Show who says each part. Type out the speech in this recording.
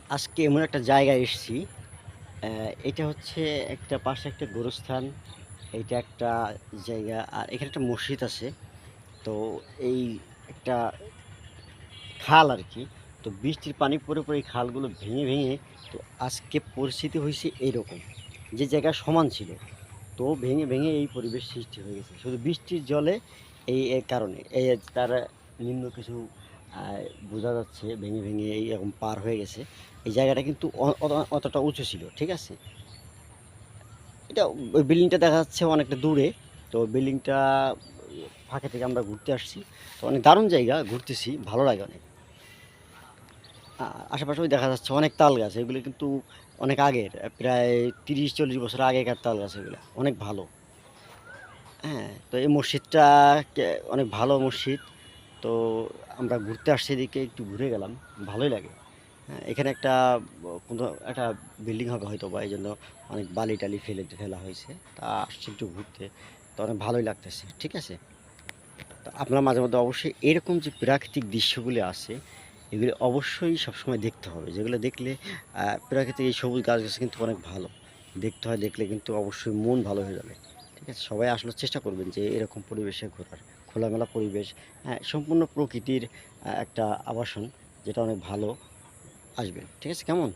Speaker 1: আজকে এমন একটা জায়গায় এসেছি। এটা হচ্ছে একটা পাশে একটা গোরস্থান। এইটা একটা জায়গা। আর এখানে একটা মসজিদ আছে। তো এই একটা খাল আরকি। তো বৃষ্টির পানি পড়ে এই খালগুলো ভেঙে তো আজকে পরিস্থিতি হইছে এইরকম। যে জায়গা সমান ছিল, তো ভেঙে এই পরিবেশ সৃষ্টি হয়ে গেছে। শুধু বৃষ্টির জলে এর কারণে। তার নিম্ন কিছু আ বোঝা যাচ্ছে ভেঙে এইরকম পার হয়ে গেছে। এই জায়গাটা কিন্তু অতটা উঁচু ছিল। ঠিক আছে? এটা ওই বিল্ডিংটা দেখা যাচ্ছে অনেকটা দূরে। তো বিল্ডিংটা ফাঁকা থেকে আমরা ঘুরতে আসছি। তো অনেক দারুণ জায়গা, ঘুরতেছি, ভালো লাগে অনেক। আশেপাশেও দেখা যাচ্ছে অনেক তাল গাছ। এগুলো কিন্তু অনেক আগের, প্রায় ৩০-৪০ বছর আগেকার তাল গাছ এগুলা। অনেক ভালো। হ্যাঁ? তো এই মসজিদটা কে অনেক ভালো মসজিদ। তো আমরা ঘুরতে আসছি এদিকে, একটু ঘুরে গেলাম। ভালোই লাগে। হ্যাঁ? এখানে একটা কোনো একটা বিল্ডিং হবে হয়তোবা, এজন্য অনেক বালি-টালি ফেলা হয়েছে। তা আসছি একটু ঘুরতে। তো অনেক ভালোই লাগতেছে। ঠিক আছে? তো আপনারা মাঝে মধ্যে অবশ্যই এরকম যে প্রাকৃতিক দৃশ্যগুলি আছে, এগুলি অবশ্যই সবসময় দেখতে হবে। যেগুলো দেখলে প্রাকৃতিক এই সবুজ গাছ-গাছালি কিন্তু অনেক ভালো। দেখতে হয়, দেখলে কিন্তু অবশ্যই মন ভালো হয়ে যাবে। ঠিক আছে? সবাই আসলে চেষ্টা করবেন যে এরকম পরিবেশে ঘোরার। খোলামেলা পরিবেশ, হ্যাঁ, সম্পূর্ণ প্রকৃতির একটা আবাসন, যেটা অনেক ভালো। আসবেন। ঠিক আছে? কেমন?